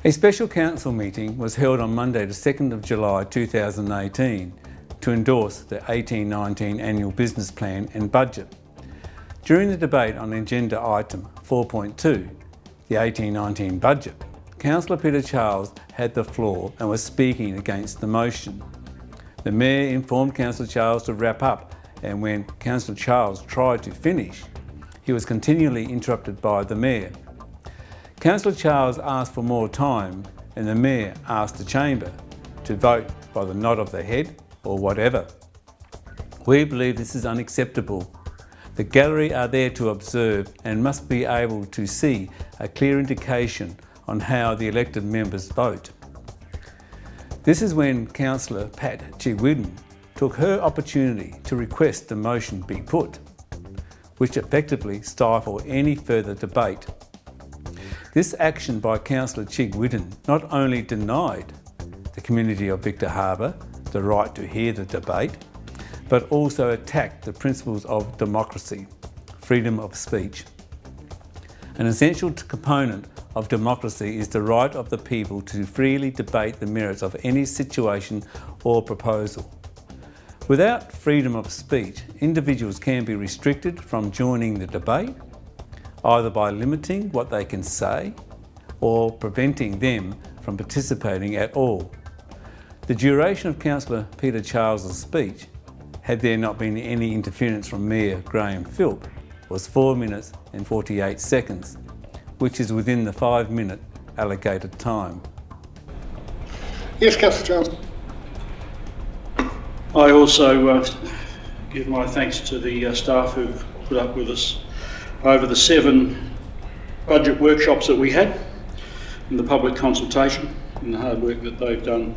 A special council meeting was held on Monday the 2nd of July 2018 to endorse the 18-19 annual business plan and budget. During the debate on agenda item 4.2, the 18-19 budget, Councillor Peter Charles had the floor and was speaking against the motion. The Mayor informed Councillor Charles to wrap up, and when Councillor Charles tried to finish, he was continually interrupted by the Mayor. Councillor Charles asked for more time, and the Mayor asked the Chamber to vote by the nod of the head or whatever. We believe this is unacceptable. The gallery are there to observe and must be able to see a clear indication on how the elected members vote. This is when Councillor Pat Chigwidden took her opportunity to request the motion be put, which effectively stifled any further debate. This action by Councillor Chigwidden not only denied the community of Victor Harbor the right to hear the debate, but also attacked the principles of democracy, freedom of speech. An essential component of democracy is the right of the people to freely debate the merits of any situation or proposal. Without freedom of speech, individuals can be restricted from joining the debate, either by limiting what they can say or preventing them from participating at all. The duration of Councillor Peter Charles's speech, had there not been any interference from Mayor Graham Philp, was 4 minutes and 48 seconds, which is within the 5-minute allocated time. Yes, Councillor Charles. I also give my thanks to the staff who've put up with us over the 7 budget workshops that we had, and the public consultation and the hard work that they've done.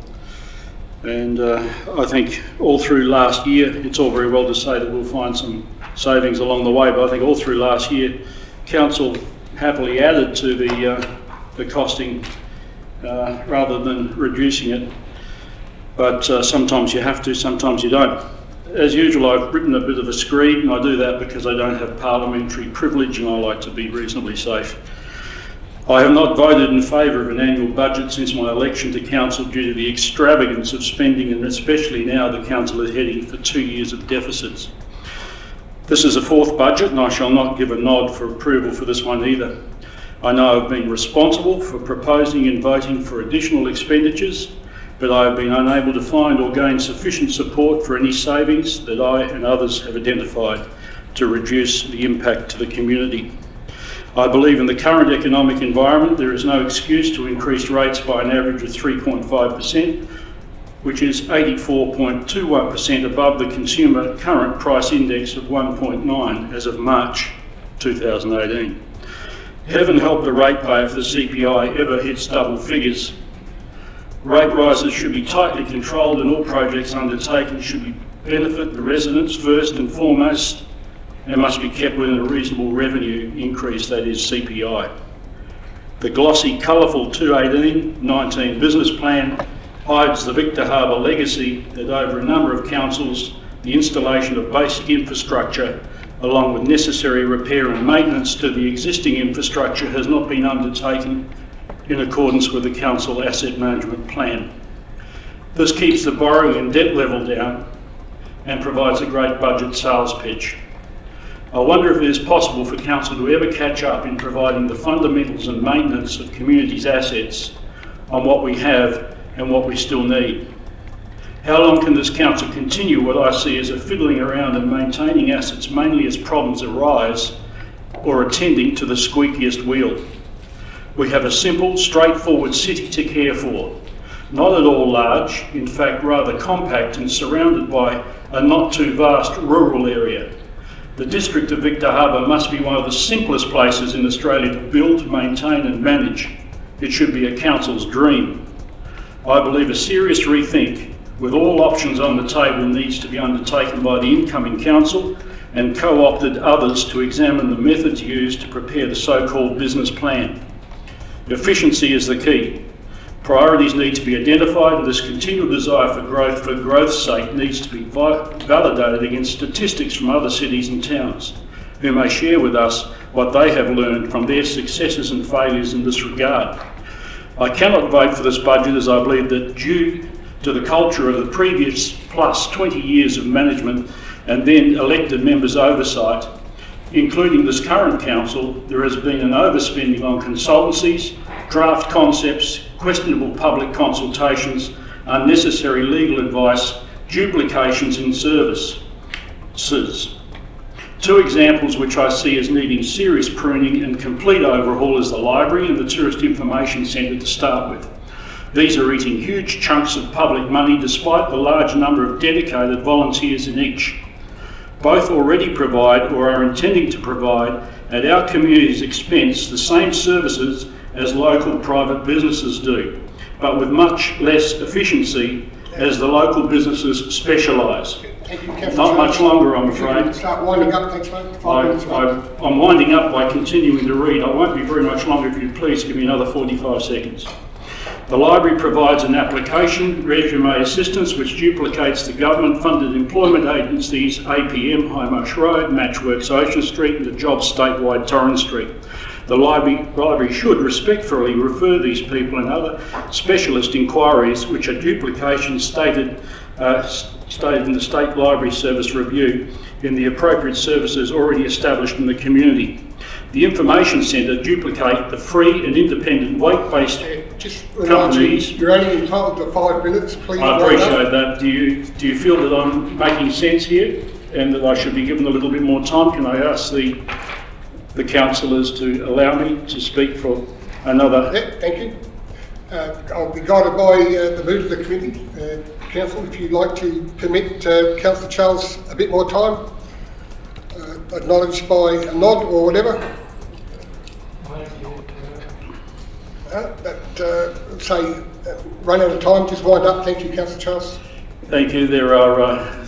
And I think all through last year, it's all very well to say that we'll find some savings along the way, but I think all through last year, Council happily added to the costing rather than reducing it. But sometimes you have to, sometimes you don't. As usual, I've written a bit of a screed, and I do that because I don't have parliamentary privilege and I like to be reasonably safe. I have not voted in favour of an annual budget since my election to Council due to the extravagance of spending, and especially now the Council is heading for 2 years of deficits. This is a 4th budget and I shall not give a nod for approval for this one either. I know I've been responsible for proposing and voting for additional expenditures, but I have been unable to find or gain sufficient support for any savings that I and others have identified to reduce the impact to the community. I believe in the current economic environment there is no excuse to increase rates by an average of 3.5%, which is 84.21% above the consumer current price index of 1.9 as of March 2018. Heaven help the ratepayer if the CPI ever hits double figures. Rate rises should be tightly controlled and all projects undertaken should benefit the residents first and foremost, and must be kept within a reasonable revenue increase, that is CPI. The glossy, colourful 2018-19 business plan hides the Victor Harbor legacy that over a number of councils, the installation of basic infrastructure along with necessary repair and maintenance to the existing infrastructure has not been undertaken in accordance with the Council Asset Management Plan. This keeps the borrowing and debt level down and provides a great budget sales pitch. I wonder if it is possible for Council to ever catch up in providing the fundamentals and maintenance of communities' assets on what we have and what we still need. How long can this Council continue what I see as a fiddling around and maintaining assets mainly as problems arise or attending to the squeakiest wheel? We have a simple, straightforward city to care for, not at all large, in fact rather compact and surrounded by a not too vast rural area. The district of Victor Harbor must be one of the simplest places in Australia to build, maintain and manage. It should be a council's dream. I believe a serious rethink with all options on the table needs to be undertaken by the incoming council and co-opted others to examine the methods used to prepare the so-called business plan. Efficiency is the key. Priorities need to be identified, and this continual desire for growth's sake needs to be validated against statistics from other cities and towns, who may share with us what they have learned from their successes and failures in this regard. I cannot vote for this budget as I believe that due to the culture of the previous plus 20 years of management and then elected members' oversight, including this current council, there has been an overspending on consultancies, draft concepts, questionable public consultations, unnecessary legal advice, duplications in services. 2 examples which I see as needing serious pruning and complete overhaul is the library and the Tourist Information Centre to start with. These are eating huge chunks of public money despite the large number of dedicated volunteers in each. Both already provide or are intending to provide at our community's expense the same services as local private businesses do, but with much less efficiency as the local businesses specialise. Not much longer, I'm afraid. Start winding up, thanks mate. I'm winding up by continuing to read. I won't be very much longer if you'd please give me another 45 seconds. The library provides an application resume assistance which duplicates the government-funded employment agencies APM, High Marsh Road, Matchworks Ocean Street and the Jobs Statewide Torrens Street. The library should respectfully refer these people and other specialist inquiries which are duplications stated in the State Library Service Review in the appropriate services already established in the community. The Information Centre duplicate the free and independent weight-based companies. You're only entitled to 5 minutes, please. I appreciate that. Do you feel that I'm making sense here and that I should be given a little bit more time? Can I ask the councillors to allow me to speak for another? Yeah, thank you. I'll be guided by the mood of the committee. Council, if you'd like to permit Councillor Charles a bit more time, acknowledged by a nod or whatever. Run out of time, just wind up. Thank you, Councillor Charles. Thank you. There are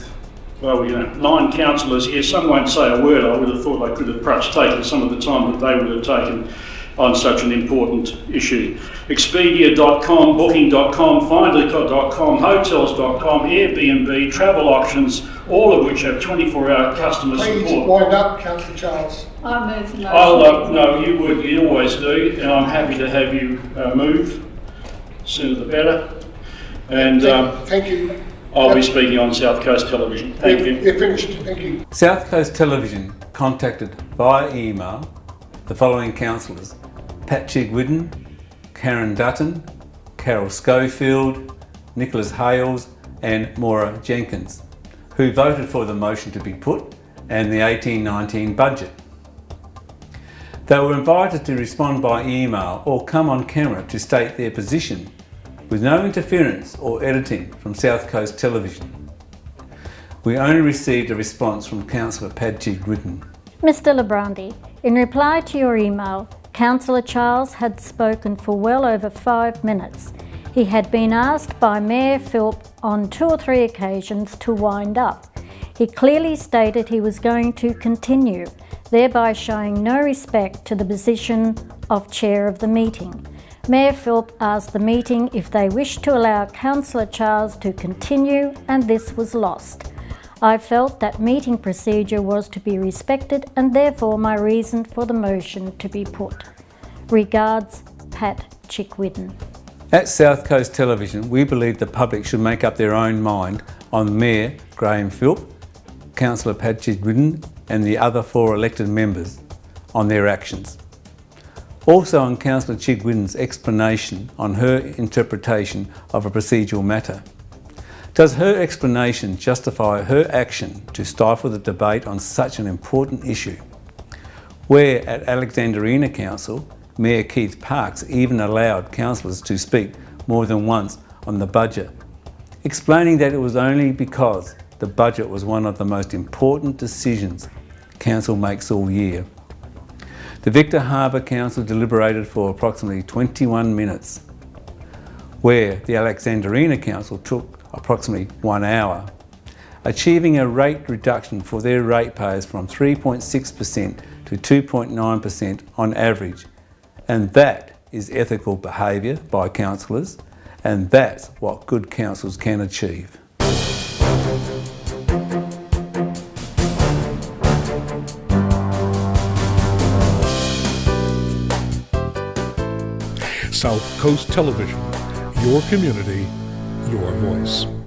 9 councillors here. Some won't say a word. I would have thought I could have perhaps taken some of the time that they would have taken on such an important issue. Expedia.com, Booking.com, Findly.com, Hotels.com, Airbnb, travel options, all of which have 24-hour customer support. Please wind up, Councillor Charles. I move the motion. No, you would. You always do, and I'm happy to have you move. Sooner the better. And thank you. I'll be speaking on South Coast Television. Thank you. You're finished. Thank you. South Coast Television contacted via email the following councillors: Pat Chigwidden, Karen Dutton, Carol Schofield, Nicholas Hayles and Moira Jenkins, who voted for the motion to be put and the 18-19 budget. They were invited to respond by email or come on camera to state their position, with no interference or editing from South Coast Television. We only received a response from Councillor Pat Chigwidden. Mr Lebrandi, in reply to your email, Councillor Charles had spoken for well over 5 minutes. He had been asked by Mayor Philp on 2 or 3 occasions to wind up. He clearly stated he was going to continue, thereby showing no respect to the position of Chair of the meeting. Mayor Philp asked the meeting if they wished to allow Councillor Charles to continue, and this was lost. I felt that meeting procedure was to be respected and therefore my reason for the motion to be put. Regards, Pat Chigwidden. At South Coast Television, we believe the public should make up their own mind on Mayor Graham Philp, Councillor Pat Chigwidden and the other 4 elected members on their actions. Also on Councillor Chigwidden's explanation on her interpretation of a procedural matter. Does her explanation justify her action to stifle the debate on such an important issue? Where at Alexandrina Council, Mayor Keith Parks even allowed councillors to speak more than once on the budget, explaining that it was only because the budget was one of the most important decisions Council makes all year. The Victor Harbour Council deliberated for approximately 21 minutes, where the Alexandrina Council took approximately 1 hour, achieving a rate reduction for their ratepayers from 3.6% to 2.9% on average. And that is ethical behaviour by councillors, and that's what good councils can achieve. South Coast Television, your community, your voice.